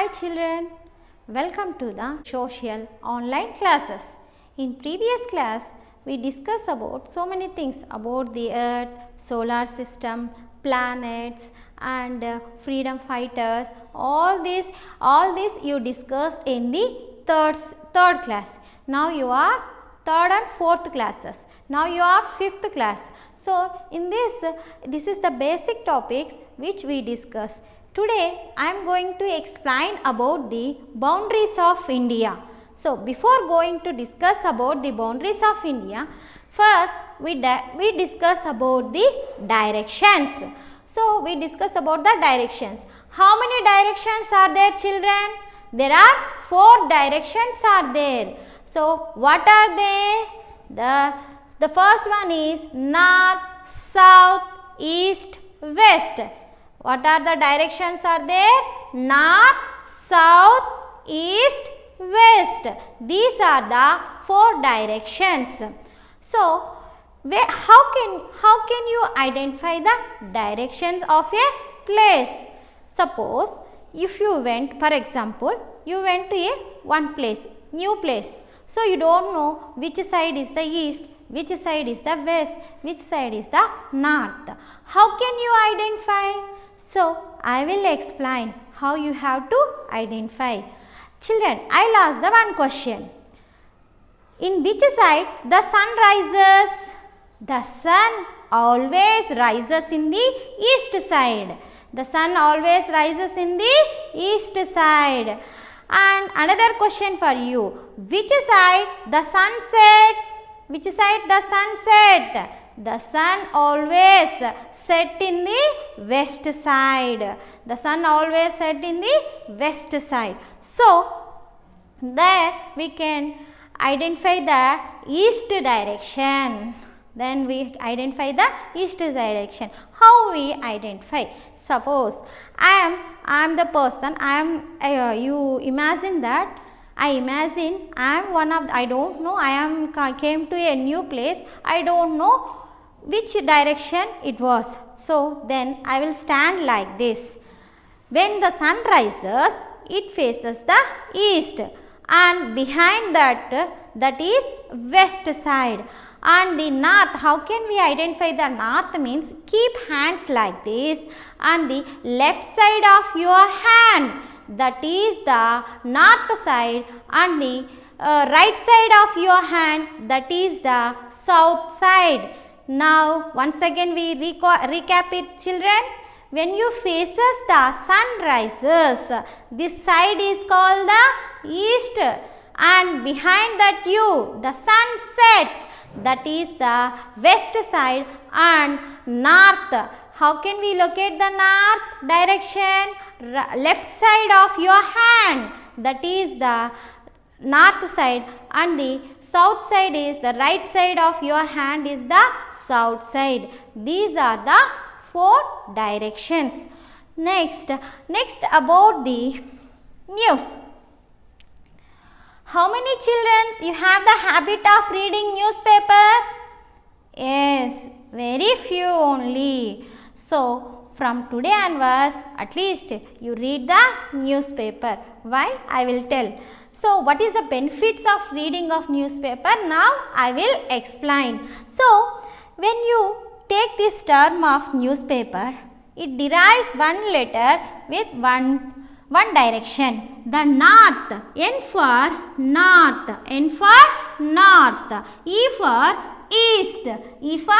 Hi children, welcome to the social online classes. In previous class, we discussed about so many things about the earth, solar system, planets and freedom fighters. All this you discussed in the third class. Now you are third and fourth classes. Now you are fifth class. So in this is the basic topics which we discuss. Today I am going to explain about the boundaries of India. So before going to discuss about the boundaries of India, first we discuss about the directions. So we discuss about the directions. How many directions are there, children? There are 4 directions are there. So what are they? The first one is north, south, east, west. What are the directions are there? North, south, east, west. These are the 4 directions. So how can you identify the directions of a place? Suppose if you went, for example, you went to one place, new place. So you don't know which side is the east, which side is the west, which side is the north. How can you identify? So I will explain how you have to identify. Children, I will ask the one question. In which side the sun rises? The sun always rises in the east side. The sun always rises in the east side. And another question for you. Which side the sun set? Which side the sun set? The sun always set in the west side. The sun always set in the west side. So there we can identify the east direction. Then we identify the east direction. How we identify? Suppose I am the person. You imagine that. I imagine I am one of. I don't know. Came to a new place. I don't know which direction it was. So then I will stand like this. When the sun rises, it faces the east, and behind that is west side. And the north, how can we identify the north? Means keep hands like this, and the left side of your hand, that is the north side, and the right side of your hand, that is the south side. Now once again we recap it, children. When you faces the sun rises, this side is called the east, and behind that the sun set, that is the west side, and north. How can we locate the north direction? Left side of your hand, that is the north side, and the south side is the right side of your hand is the south side. These are the 4 directions. Next about the news. How many children you have the habit of reading newspapers? Yes, very few only. So from today onwards, at least you read the newspaper. Why? I will tell. So what is the benefits of reading of newspaper? Now I will explain. So when you take this term of newspaper, it derives one letter with one direction. The north, N for north, N for north, E for east, E for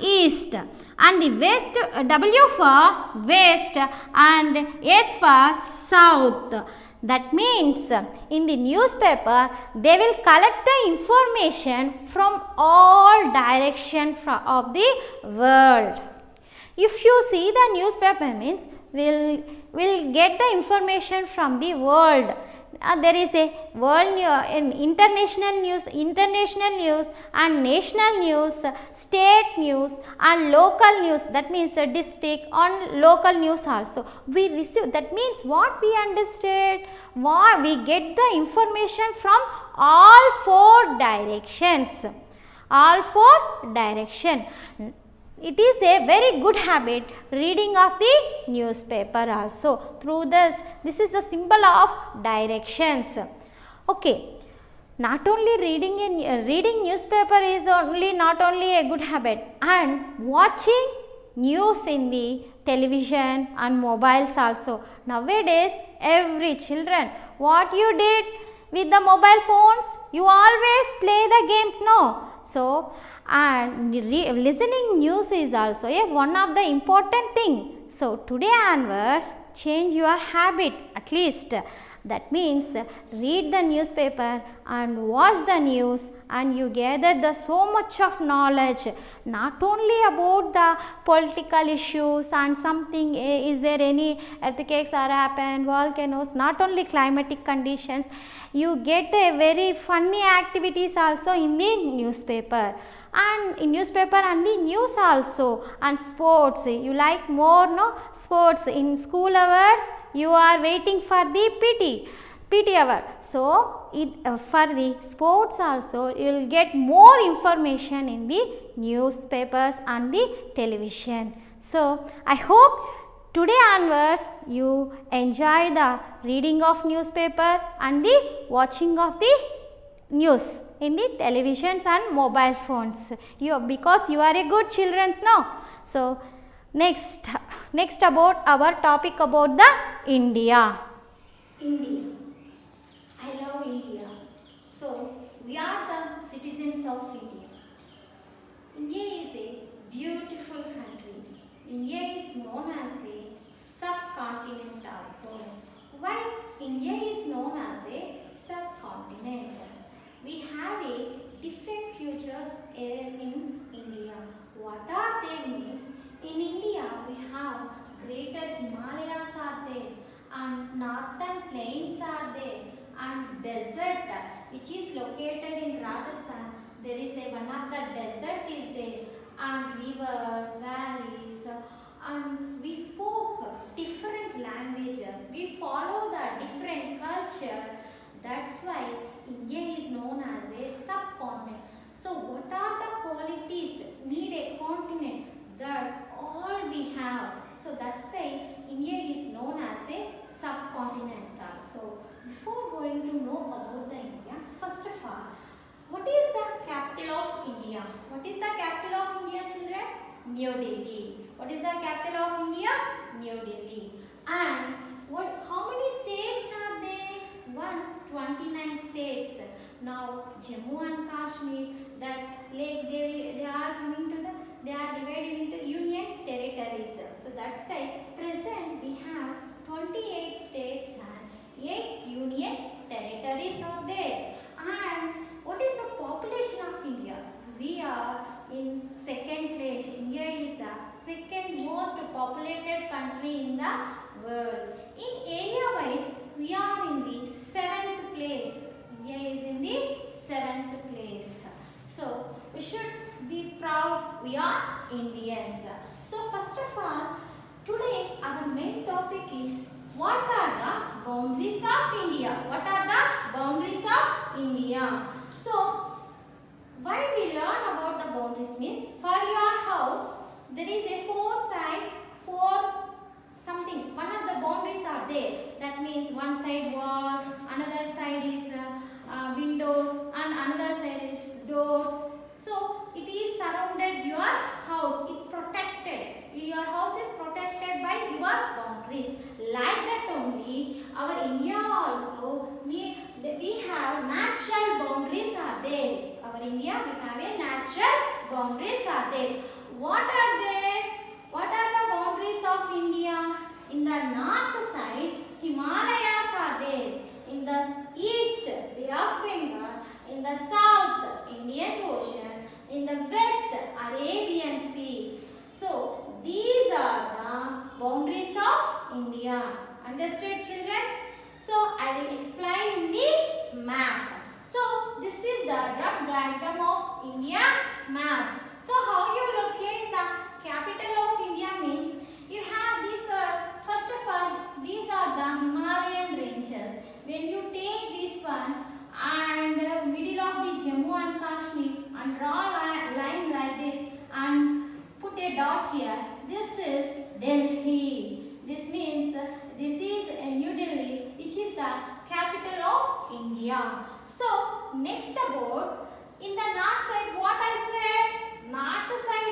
east, and the west, W for west, and S for south. That means in the newspaper they will collect the information from all directions of the world. If you see the newspaper means we'll get the information from the world. There is a world news, international news and national news, state news and local news. That means district on local news also. We receive, that means what we understood, what we get the information from all 4 directions. All 4 directions. it is a very good habit reading of the newspaper also. Through this is the symbol of directions. Okay, not only reading newspaper is not only a good habit, and watching news in the television and mobiles also. Nowadays every children, what you did with the mobile phones, you always play the games, no? So and listening news is also one of the important thing. So today onwards, change your habit at least. That means read the newspaper and watch the news, and you gather the so much of knowledge, not only about the political issues and something, is there any earthquakes are happened, volcanoes, not only climatic conditions, you get a very funny activities also in the newspaper. And in newspaper and the news also, and sports, you like more, no? Sports in school hours, you are waiting for the PT hour. So for the sports also, you will get more information in the newspapers and the television. So I hope today onwards you enjoy the reading of newspaper and the watching of the news in the televisions and mobile phones, because you are a good children now. So next about our topic about the India. I love India. So we are the citizens of India. India is a beautiful country. India is known as a subcontinent also. Why India is known as a subcontinent? We have a different features in India. What are they means? In India we have greater Himalayas are there, and northern plains are there, and desert which is located in Rajasthan. There is one of the desert is there, and rivers, valleys, and we spoke different languages. We follow the different culture. That's why India is known as a subcontinent. So what are the qualities need a continent? That all we have. So that's why India is known as a subcontinent also. Before going to know about the India, first of all, what is the capital of India? What is the capital of India, children? New Delhi. What is the capital of India? New Delhi. And how many states are there? Once 29 states. Now Jammu and Kashmir, that they are coming to they are divided into union territories. So that's why present we have 28 states and 8 union territories are there. And what is the population of India? We are in second place. India is the second most populated country in the world. In area wise, we are in the 7th place. India is in the 7th place. So we should be proud we are Indians. So first of all, today our main topic is what are the boundaries of India? What are the boundaries of India? So why we learn about the boundaries means, for your house there is a 4 sides, 4 something. One of the boundaries are there. That means one side wall, another side is windows, and another side is doors. So it is surrounded your house. It protected. Your house is protected by your boundaries. Like that only our India also, we have natural boundaries are there. Our India, we have a natural boundaries are there. What are there? What are the boundaries of India? In the north side, Himalayas are there. In the east, Bay of Bengal. In the south, Indian Ocean. In the west, Arabian Sea. So these are the boundaries of India. Understood, children? So I will explain in the map. So this is the rough diagram of India map. So how you locate the capital of India means, you have this, first of all, these are the Himalayan ranges. When you take this one and middle of the Jammu and Kashmir and draw line like this, and dot here. This is Delhi. This means this is New Delhi, which is the capital of India. So next about in the north side, what I said, north side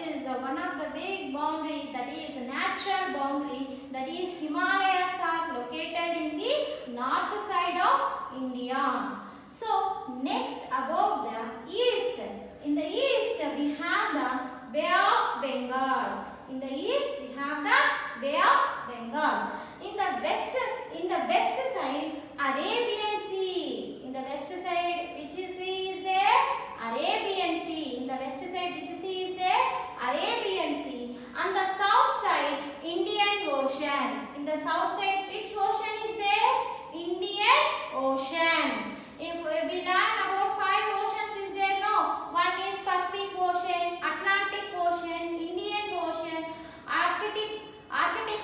is one of the big boundary, that is natural boundary, that is Himalayas are located in the north side of India. So next about the east, in the east we have the Bay of Bengal. In the east we have the Bay of Bengal. In the west side, Arabian Sea. In the west side, which sea is there? Arabian Sea. In the west side, which sea is there? Arabian Sea. On the south side, Indian Ocean. In the south side, which ocean is there? Indian Ocean. If we learn about 5 oceans, is there? No. One is Pacific Ocean, Atlantic Ocean, Indian Ocean, Arctic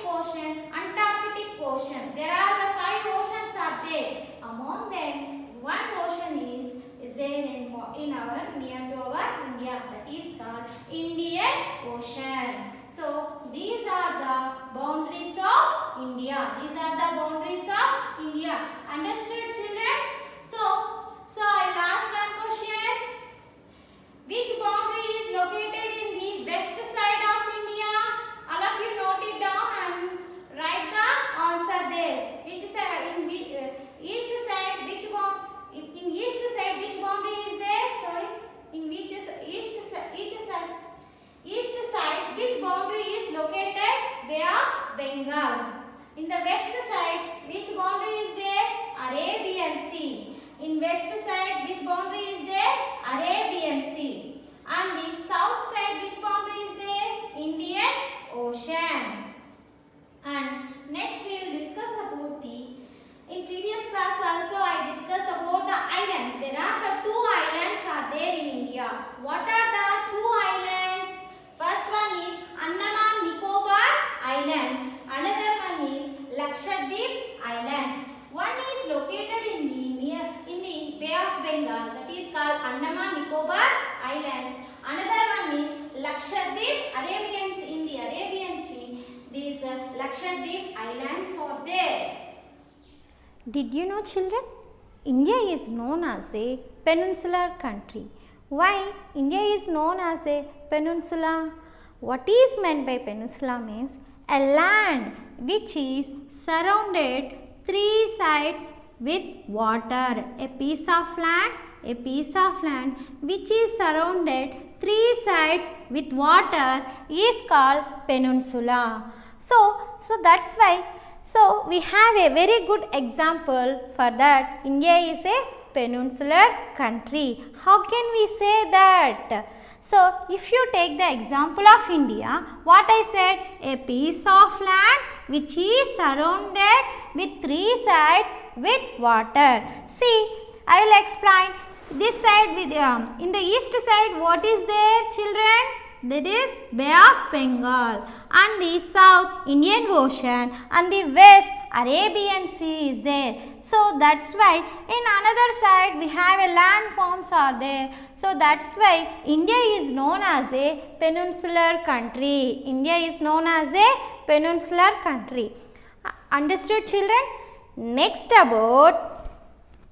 Ocean, Antarctic Ocean. There are the 5 oceans are there. Among them, one ocean is there in our near to our India, that is called Indian Ocean. So these are the boundaries of India. These are the boundaries of India. Understood, children? So I'll ask one question. Which boundary is located in the west side of India? All of you note it down and write the answer there. Which side? In east side, which in east side, which boundary is there? Sorry, in which east side? East side, which boundary is located? Bay of Bengal. In the west side, which boundary is there? Arabian Sea. In west side, which boundary is there? Arabian Sea. And the south side, which boundary is there? Indian Ocean. And next we will discuss about in previous class also I discussed about the islands. There are the 2 islands are there in India. What are the 2 islands? First one is Andaman Nicobar Islands. Another one is Lakshadweep Islands. One is located in the Bay of Bengal, that is called Andaman Nicobar Islands. Another one is Lakshadweep, in the Arabian Sea. These Lakshadweep Islands are there. Did you know, children? India is known as a peninsular country. Why India is known as a peninsula? What is meant by peninsula means a land which is surrounded 3 sides with water. A piece of land which is surrounded 3 sides with water is called peninsula. So that's why. So we have a very good example for that. India is a peninsular country. How can we say that? So if you take the example of India, what I said, a piece of land which is surrounded with 3 sides with water. See, I will explain. This side with in the east side, what is there, children? That is Bay of Bengal, and the south Indian Ocean, and the west Arabian Sea is there. So that's why in another side we have a landforms are there. So that's why India is known as a peninsular country. India is known as a peninsular country. Understood, children? Next about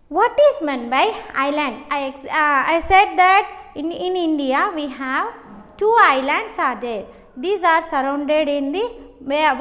what is meant by island. I said that in India we have 2 islands are there. These are surrounded in the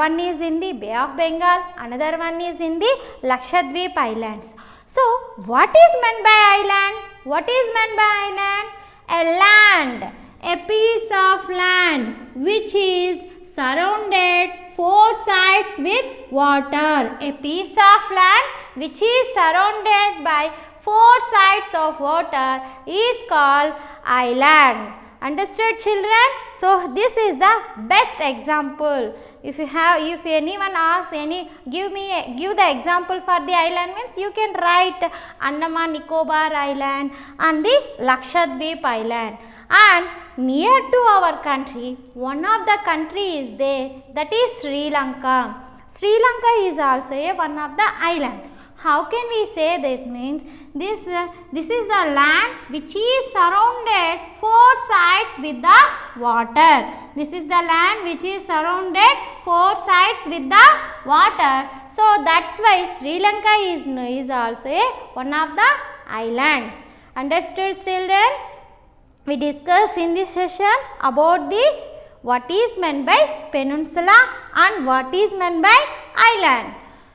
one is in the Bay of Bengal, another one is in the Lakshadweep Islands. So what is meant by island? What is meant by island? A land, a piece of land which is surrounded 4 sides with water. A piece of land which is surrounded by 4 sides of water is called island. Understood, children? So this is the best example. If anyone asks give the example for the island means you can write Andaman Nicobar Island and the Lakshadweep Island. And near to our country, one of the country is there, that is Sri Lanka. Sri Lanka is also one of the island. How can we say that? Means this is the land which is surrounded four sides with the water. This is the land which is surrounded four sides with the water. So that's why Sri Lanka is also one of the island. Understood, children? We discussed in this session about the what is meant by peninsula and what is meant by island.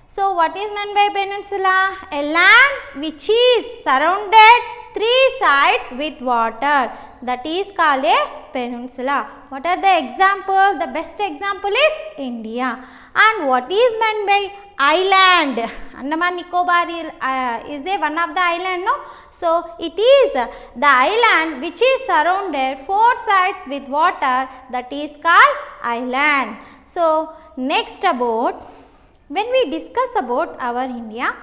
So what is meant by peninsula? A land which is surrounded three sides with water, that is called a peninsula. What are the examples? The best example is India. And what is meant by island? Andaman Nicobar is one of the island, no? So it is the island which is surrounded four sides with water, that is called island. So next about, when we discuss about our India,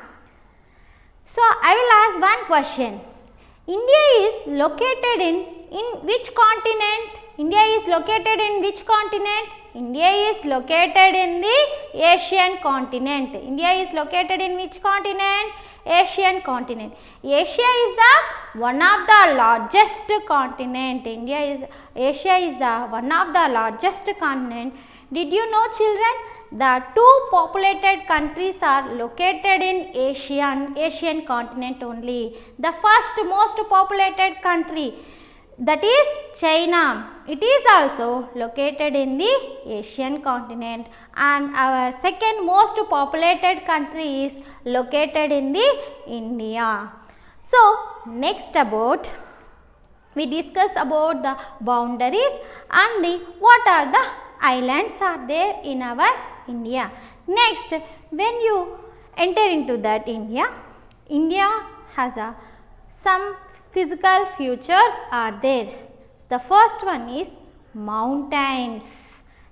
so I will ask one question. India is located in which continent? India is located in which continent? India is located in the Asian continent. India is located in which continent? Asian continent. Asia is the one of the largest continent. Asia is the one of the largest continent. Did you know, children? The two populated countries are located in Asian continent only. The first most populated country, that is China. It is also located in the Asian continent, and our second most populated country is located in the India. So next about, we discuss about the boundaries and the what are the islands are there in our India. Next, when you enter into that India has some physical features are there. The first one is mountains.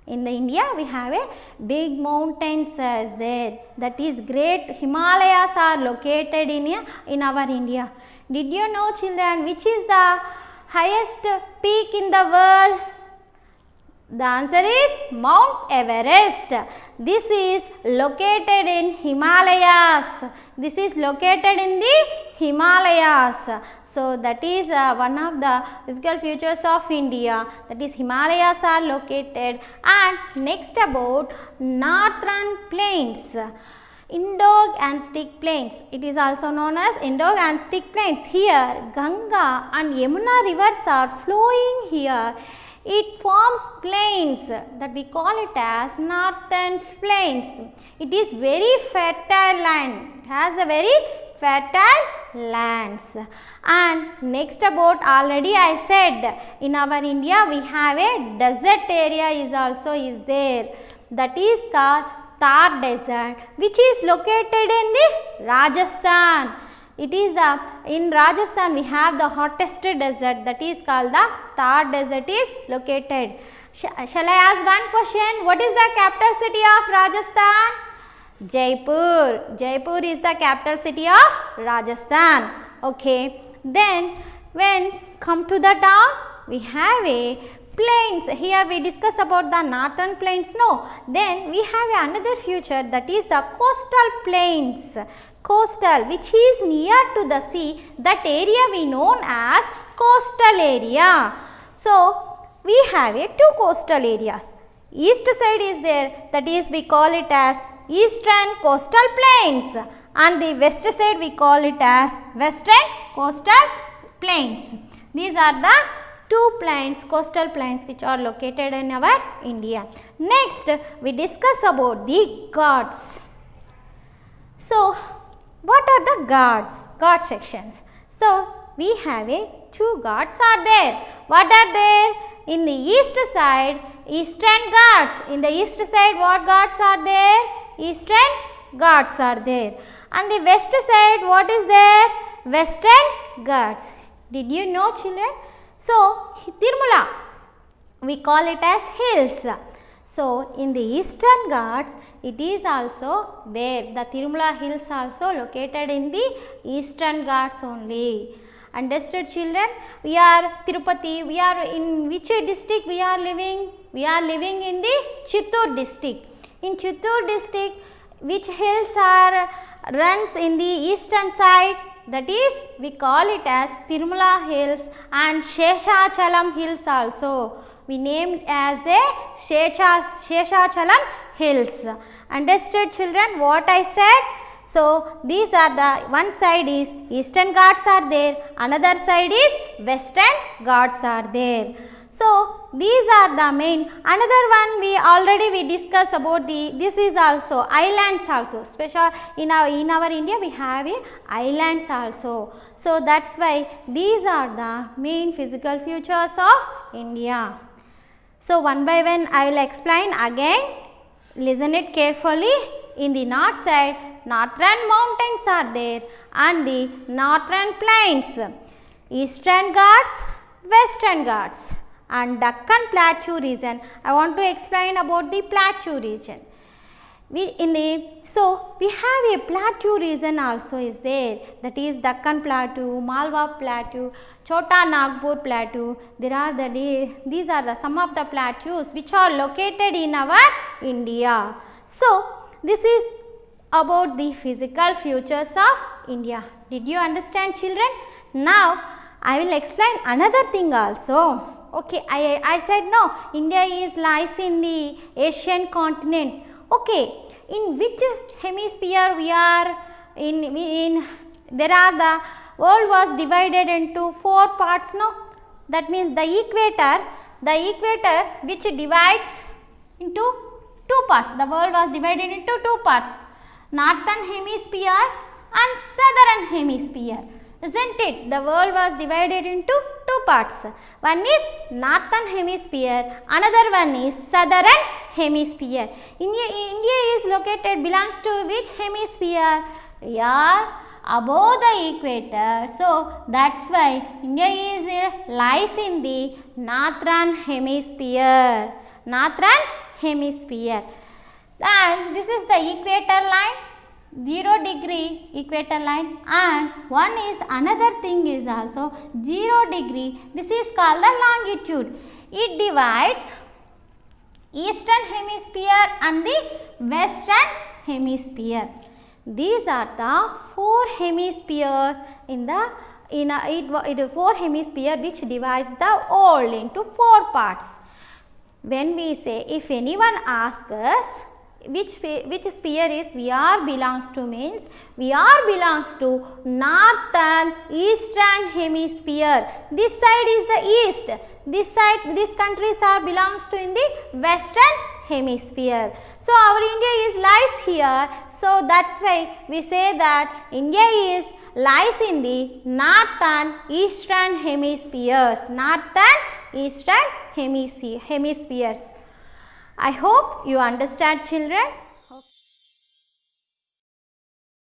In the India, we have a big mountains as there. That is great Himalayas are located in our India. Did you know, children, which is the highest peak in the world? The answer is Mount Everest. This is located in Himalayas. This is located in the Himalayas. So that is one of the physical features of India. That is Himalayas are located. And next about northern plains. Indo-Gangetic plains. It is also known as Indo-Gangetic plains. Here Ganga and Yamuna rivers are flowing here. It forms plains that we call it as northern plains. It is very fertile land. It has a very fertile lands. And next about, already I said, in our India we have a desert area is there. That is called Thar desert, which is located in the Rajasthan. It is in Rajasthan we have the hottest desert, that is called the Thar desert is located. Shall I ask one question? What is the capital city of Rajasthan? Jaipur. Jaipur is the capital city of Rajasthan. Okay. Then when come to the town, we have a plains. Here we discuss about the northern plains. No. Then we have another feature, that is the coastal plains. Coastal, which is near to the sea, that area we known as coastal area. So we have two coastal areas. East side is there, that is we call it as eastern coastal plains, and the west side we call it as western coastal plains. These are the two plains, coastal plains, which are located in our India. Next, we discuss about the Ghats. So what are the Ghats? Ghat sections. So we have two Ghats are there. What are there? In the east side, Eastern Ghats. In the east side, what Ghats are there? Eastern Ghats are there. And the west side, what is there? Western Ghats. Did you know, children? So Tirumala, we call it as hills. So in the Eastern Ghats, it is also there. The Tirumala hills also located in the Eastern Ghats only. Understood, children? We are Tirupati. We are in which district we are living? We are living in the Chittoor district. In Chittoor district, which hills are runs in the eastern side, that is we call it as Tirumala Hills and Sheshachalam Hills also. We named as a Sheshachalam Hills. Understood children what I said? So, these are the one side is Eastern Ghats are there, another side is Western Ghats are there. So, these are the main. Another one we discussed about this is also islands also. Special in our India we have islands also. So, that's why these are the main physical features of India. So, one by one I will explain again. Listen it carefully. In the north side, northern mountains are there and the northern plains, Eastern Ghats, Western Ghats and Deccan Plateau region. I want to explain about the Plateau region. We have a plateau region also is there, that is Deccan Plateau, Malwa Plateau, Chota Nagpur Plateau. These are the some of the plateaus which are located in our India. So, this is about the physical features of India. Did you understand children? Now, I will explain another thing also. Okay, I said no, India lies in the Asian continent. Okay, in which hemisphere we are in there are the world was divided into 4 parts, no? That means the equator which divides into 2 parts. The world was divided into 2 parts, northern hemisphere and southern hemisphere. Isn't it? The world was divided into 2 parts. One is northern hemisphere, another one is southern hemisphere. India is located, belongs to which hemisphere? We are above the equator. So, that's why India lies in the northern hemisphere. And this is the equator line, 0 degree equator line, and one is another thing is also 0 degree. This is called the longitude. It divides eastern hemisphere and the western hemisphere. These are the 4 hemispheres in the 4 hemisphere which divides the world into 4 parts. When we say, if anyone asks us which sphere is we are belongs to, means we are belongs to northern eastern hemisphere. This side is the east. These countries are belongs to in the western hemisphere. So, our India lies here. So, that's why we say that India lies in the northern eastern hemispheres. Hemispheres. I hope you understand children.